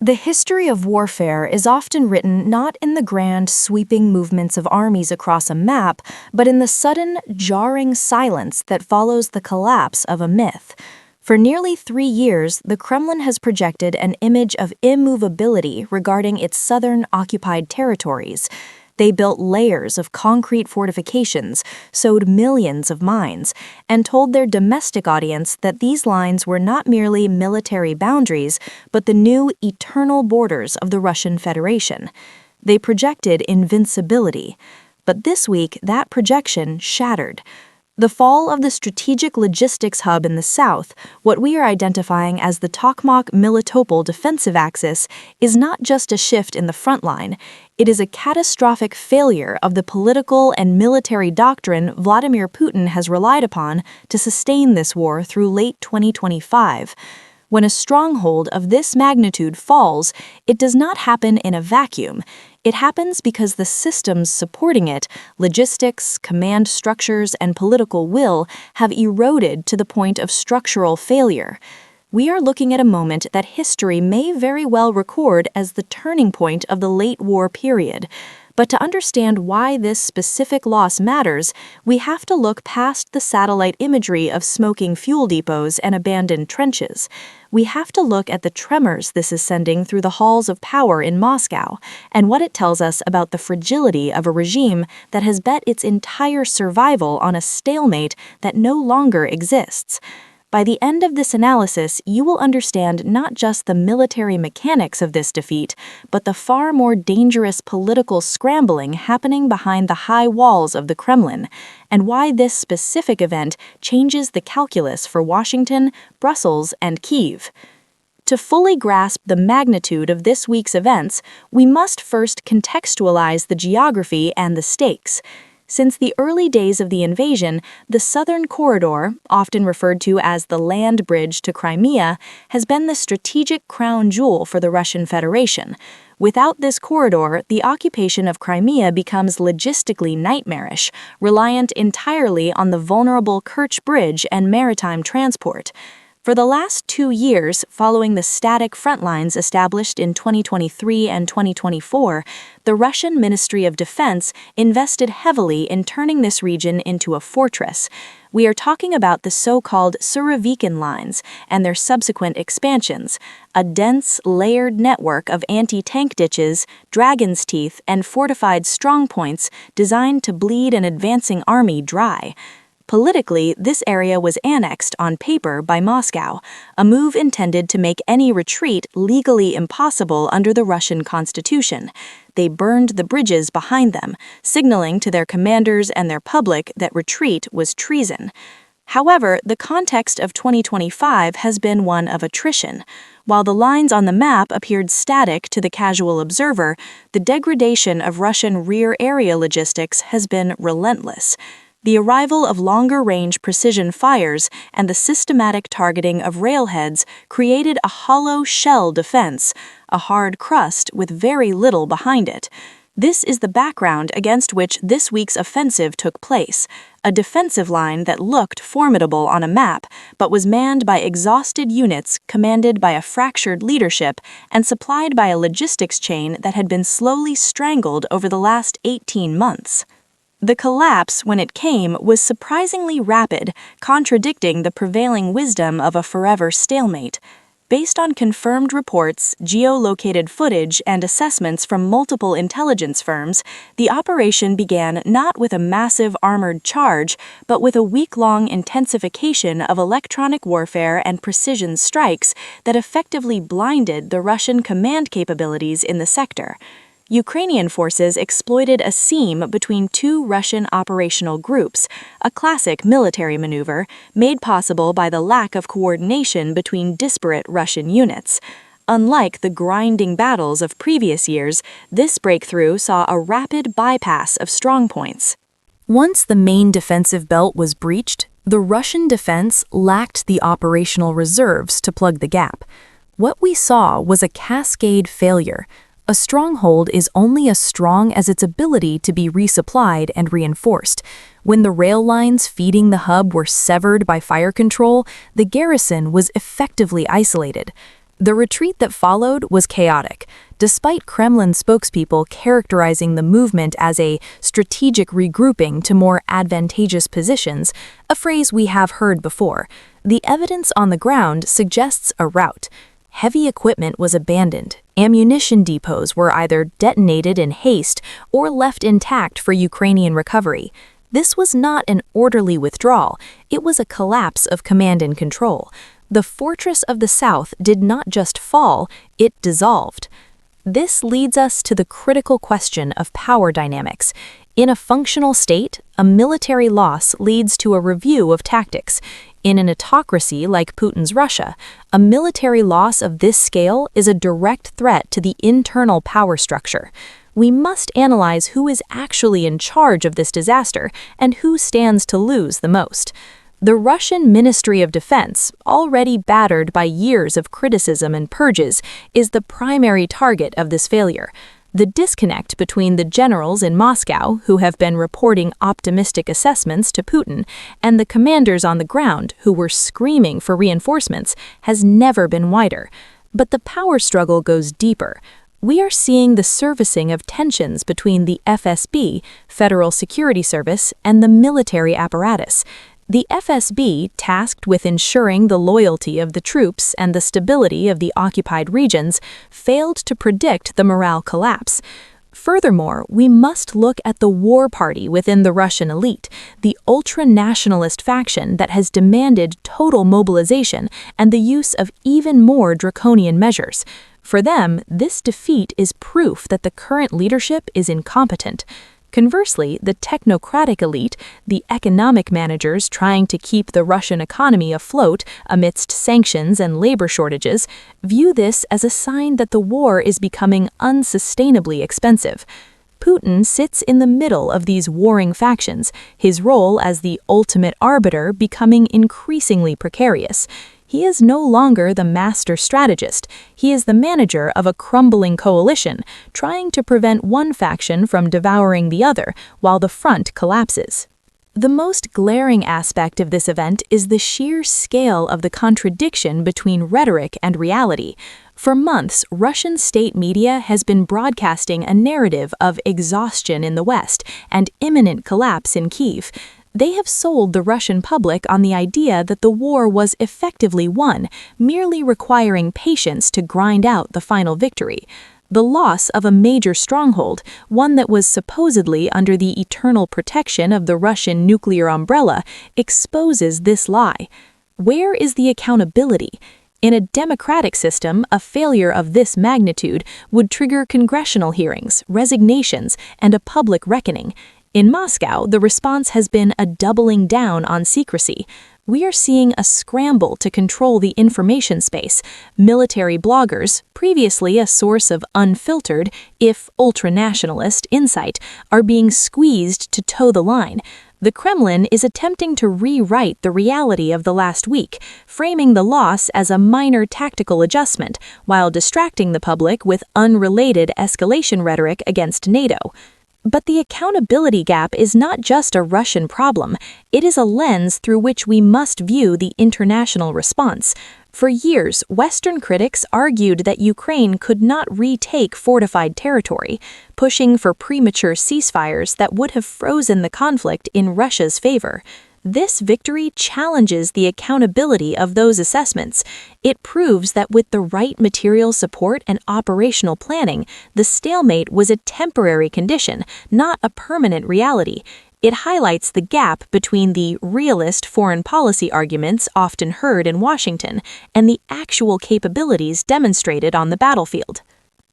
The history of warfare is often written not in the grand, sweeping movements of armies across a map, but in the sudden, jarring silence that follows the collapse of a myth. For nearly 3 years, the Kremlin has projected an image of immovability regarding its southern occupied territories. They built layers of concrete fortifications, sowed millions of mines, and told their domestic audience that these lines were not merely military boundaries, but the new eternal borders of the Russian Federation. They projected invincibility. But this week, that projection shattered. The fall of the strategic logistics hub in the south, what we are identifying as the Tokmak-Melitopol defensive axis, is not just a shift in the front line. It is a catastrophic failure of the political and military doctrine Vladimir Putin has relied upon to sustain this war through late 2025. When a stronghold of this magnitude falls, it does not happen in a vacuum. It happens because the systems supporting it, logistics, command structures, and political will, have eroded to the point of structural failure. We are looking at a moment that history may very well record as the turning point of the late war period. But to understand why this specific loss matters, we have to look past the satellite imagery of smoking fuel depots and abandoned trenches. We have to look at the tremors this is sending through the halls of power in Moscow, and what it tells us about the fragility of a regime that has bet its entire survival on a stalemate that no longer exists. By the end of this analysis, you will understand not just the military mechanics of this defeat, but the far more dangerous political scrambling happening behind the high walls of the Kremlin, and why this specific event changes the calculus for Washington, Brussels, and Kyiv. To fully grasp the magnitude of this week's events, we must first contextualize the geography and the stakes. Since the early days of the invasion, the southern corridor, often referred to as the land bridge to Crimea, has been the strategic crown jewel for the Russian Federation. Without this corridor, the occupation of Crimea becomes logistically nightmarish, reliant entirely on the vulnerable Kerch Bridge and maritime transport. For the last 2 years, following the static front lines established in 2023 and 2024, the Russian Ministry of Defense invested heavily in turning this region into a fortress. We are talking about the so-called Surovikin Lines and their subsequent expansions, a dense, layered network of anti-tank ditches, dragon's teeth, and fortified strongpoints designed to bleed an advancing army dry. Politically, this area was annexed on paper by Moscow, a move intended to make any retreat legally impossible under the Russian constitution. They burned the bridges behind them, signaling to their commanders and their public that retreat was treason. However, the context of 2025 has been one of attrition. While the lines on the map appeared static to the casual observer, the degradation of Russian rear area logistics has been relentless. The arrival of longer-range precision fires and the systematic targeting of railheads created a hollow shell defense, a hard crust with very little behind it. This is the background against which this week's offensive took place, a defensive line that looked formidable on a map, but was manned by exhausted units commanded by a fractured leadership and supplied by a logistics chain that had been slowly strangled over the last 18 months. The collapse, when it came, was surprisingly rapid, contradicting the prevailing wisdom of a forever stalemate. Based on confirmed reports, geolocated footage, and assessments from multiple intelligence firms, the operation began not with a massive armored charge, but with a week-long intensification of electronic warfare and precision strikes that effectively blinded the Russian command capabilities in the sector. Ukrainian forces exploited a seam between two Russian operational groups, a classic military maneuver made possible by the lack of coordination between disparate Russian units. Unlike the grinding battles of previous years, this breakthrough saw a rapid bypass of strongpoints. Once the main defensive belt was breached, the Russian defense lacked the operational reserves to plug the gap. What we saw was a cascade failure. A stronghold is only as strong as its ability to be resupplied and reinforced. When the rail lines feeding the hub were severed by fire control, the garrison was effectively isolated. The retreat that followed was chaotic, despite Kremlin spokespeople characterizing the movement as a strategic regrouping to more advantageous positions, a phrase we have heard before. The evidence on the ground suggests a rout. Heavy equipment was abandoned. Ammunition depots were either detonated in haste or left intact for Ukrainian recovery. This was not an orderly withdrawal, it was a collapse of command and control. The fortress of the South did not just fall, it dissolved. This leads us to the critical question of power dynamics. In a functional state, a military loss leads to a review of tactics. In an autocracy like Putin's Russia, a military loss of this scale is a direct threat to the internal power structure. We must analyze who is actually in charge of this disaster and who stands to lose the most. The Russian Ministry of Defense, already battered by years of criticism and purges, is the primary target of this failure. The disconnect between the generals in Moscow, who have been reporting optimistic assessments to Putin, and the commanders on the ground, who were screaming for reinforcements, has never been wider. But the power struggle goes deeper. We are seeing the surfacing of tensions between the FSB, Federal Security Service, and the military apparatus. The FSB, tasked with ensuring the loyalty of the troops and the stability of the occupied regions, failed to predict the morale collapse. Furthermore, we must look at the war party within the Russian elite, the ultra-nationalist faction that has demanded total mobilization and the use of even more draconian measures. For them, this defeat is proof that the current leadership is incompetent. Conversely, the technocratic elite, the economic managers trying to keep the Russian economy afloat amidst sanctions and labor shortages, view this as a sign that the war is becoming unsustainably expensive. Putin sits in the middle of these warring factions, his role as the ultimate arbiter becoming increasingly precarious. He is no longer the master strategist. He is the manager of a crumbling coalition, trying to prevent one faction from devouring the other while the front collapses. The most glaring aspect of this event is the sheer scale of the contradiction between rhetoric and reality. For months, Russian state media has been broadcasting a narrative of exhaustion in the West and imminent collapse in Kyiv. They have sold the Russian public on the idea that the war was effectively won, merely requiring patience to grind out the final victory. The loss of a major stronghold, one that was supposedly under the eternal protection of the Russian nuclear umbrella, exposes this lie. Where is the accountability? In a democratic system, a failure of this magnitude would trigger congressional hearings, resignations, and a public reckoning. In Moscow, the response has been a doubling down on secrecy. We are seeing a scramble to control the information space. Military bloggers, previously a source of unfiltered, if ultra-nationalist, insight, are being squeezed to toe the line. The Kremlin is attempting to rewrite the reality of the last week, framing the loss as a minor tactical adjustment, while distracting the public with unrelated escalation rhetoric against NATO. But the accountability gap is not just a Russian problem, it is a lens through which we must view the international response. For years, Western critics argued that Ukraine could not retake fortified territory, pushing for premature ceasefires that would have frozen the conflict in Russia's favor. This victory challenges the accountability of those assessments. It proves that with the right material support and operational planning, the stalemate was a temporary condition, not a permanent reality. It highlights the gap between the realist foreign policy arguments often heard in Washington and the actual capabilities demonstrated on the battlefield.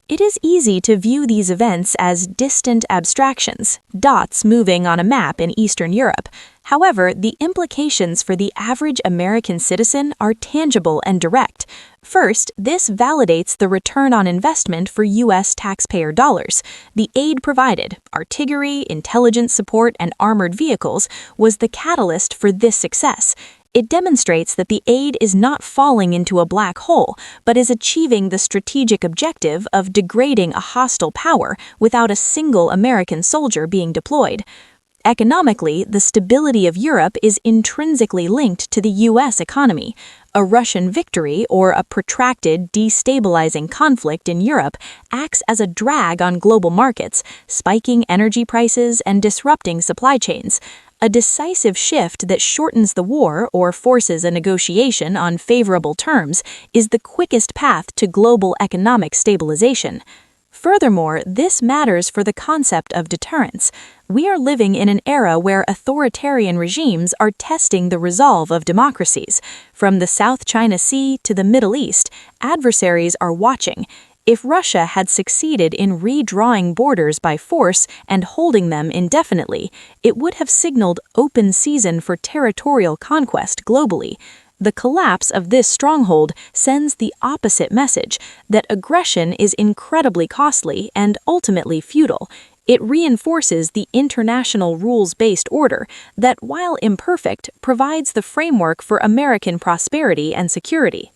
It is easy to view these events as distant abstractions, dots moving on a map in Eastern Europe. However, the implications for the average American citizen are tangible and direct. First, this validates the return on investment for U.S. taxpayer dollars. The aid provided, artillery, intelligence support, and armored vehicles, was the catalyst for this success. It demonstrates that the aid is not falling into a black hole, but is achieving the strategic objective of degrading a hostile power without a single American soldier being deployed. Economically, the stability of Europe is intrinsically linked to the U.S. economy. A Russian victory or a protracted, destabilizing conflict in Europe acts as a drag on global markets, spiking energy prices and disrupting supply chains. A decisive shift that shortens the war or forces a negotiation on favorable terms is the quickest path to global economic stabilization. Furthermore, this matters for the concept of deterrence. We are living in an era where authoritarian regimes are testing the resolve of democracies. From the South China Sea to the Middle East, adversaries are watching. If Russia had succeeded in redrawing borders by force and holding them indefinitely, it would have signaled open season for territorial conquest globally. The collapse of this stronghold sends the opposite message, that aggression is incredibly costly and ultimately futile. It reinforces the international rules-based order that, while imperfect, provides the framework for American prosperity and security.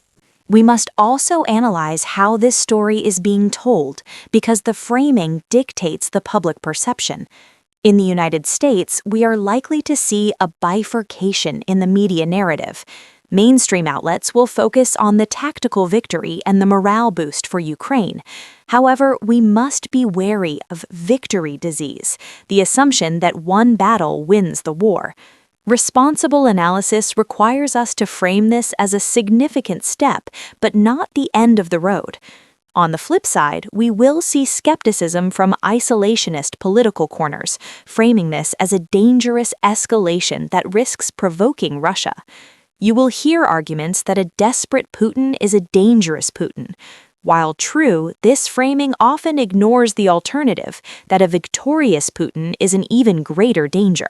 We must also analyze how this story is being told, because the framing dictates the public perception. In the United States, we are likely to see a bifurcation in the media narrative. Mainstream outlets will focus on the tactical victory and the morale boost for Ukraine. However, we must be wary of victory disease, the assumption that one battle wins the war. Responsible analysis requires us to frame this as a significant step, but not the end of the road. On the flip side, we will see skepticism from isolationist political corners, framing this as a dangerous escalation that risks provoking Russia. You will hear arguments that a desperate Putin is a dangerous Putin. While true, this framing often ignores the alternative, that a victorious Putin is an even greater danger.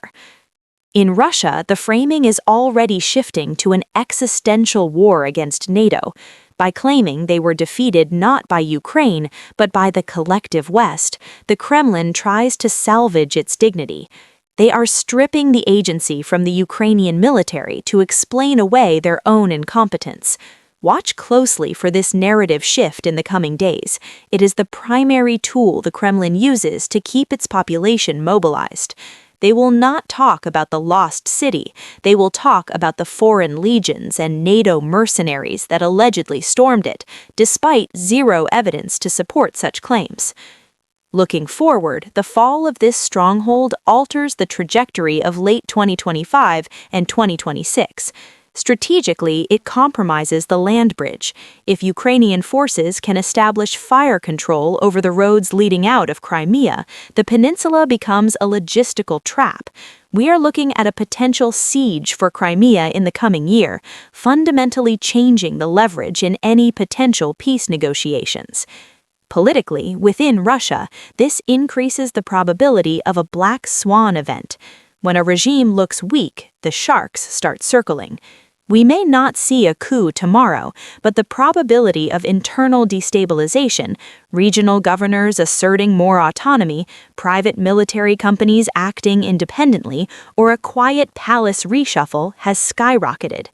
In Russia, the framing is already shifting to an existential war against NATO. By claiming they were defeated not by Ukraine, but by the collective West, the Kremlin tries to salvage its dignity. They are stripping the agency from the Ukrainian military to explain away their own incompetence. Watch closely for this narrative shift in the coming days. It is the primary tool the Kremlin uses to keep its population mobilized. They will not talk about the lost city. They will talk about the foreign legions and NATO mercenaries that allegedly stormed it, despite zero evidence to support such claims. Looking forward, the fall of this stronghold alters the trajectory of late 2025 and 2026. Strategically, it compromises the land bridge. If Ukrainian forces can establish fire control over the roads leading out of Crimea, the peninsula becomes a logistical trap. We are looking at a potential siege for Crimea in the coming year, fundamentally changing the leverage in any potential peace negotiations. Politically, within Russia, this increases the probability of a black swan event. When a regime looks weak, the sharks start circling. We may not see a coup tomorrow, but the probability of internal destabilization, regional governors asserting more autonomy, private military companies acting independently, or a quiet palace reshuffle has skyrocketed.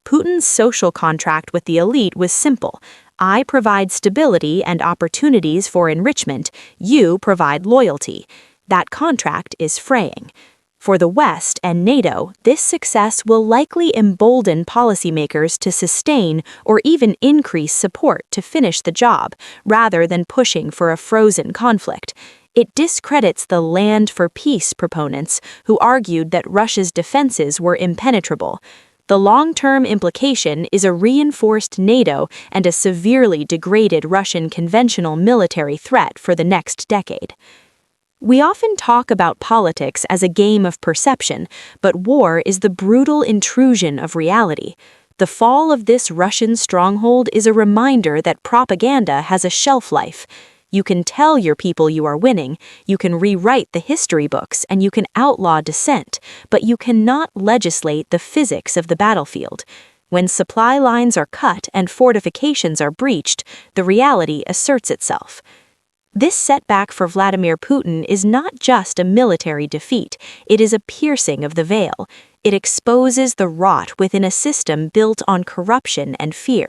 Putin's social contract with the elite was simple. I provide stability and opportunities for enrichment, you provide loyalty. That contract is fraying. For the West and NATO, this success will likely embolden policymakers to sustain or even increase support to finish the job, rather than pushing for a frozen conflict. It discredits the land for peace proponents who argued that Russia's defenses were impenetrable. The long-term implication is a reinforced NATO and a severely degraded Russian conventional military threat for the next decade. We often talk about politics as a game of perception, but war is the brutal intrusion of reality. The fall of this Russian stronghold is a reminder that propaganda has a shelf life. You can tell your people you are winning, you can rewrite the history books, and you can outlaw dissent, but you cannot legislate the physics of the battlefield. When supply lines are cut and fortifications are breached, the reality asserts itself. This setback for Vladimir Putin is not just a military defeat, it is a piercing of the veil. It exposes the rot within a system built on corruption and fear.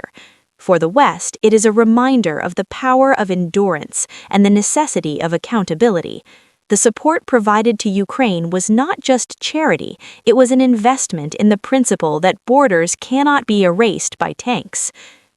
For the West, it is a reminder of the power of endurance and the necessity of accountability. The support provided to Ukraine was not just charity, it was an investment in the principle that borders cannot be erased by tanks.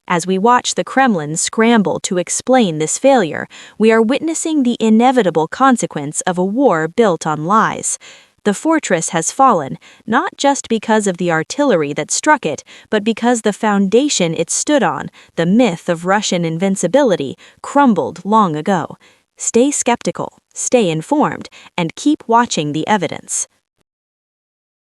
As we watch the Kremlin scramble to explain this failure, we are witnessing the inevitable consequence of a war built on lies. The fortress has fallen, not just because of the artillery that struck it, but because the foundation it stood on, the myth of Russian invincibility, crumbled long ago. Stay skeptical, stay informed, and keep watching the evidence.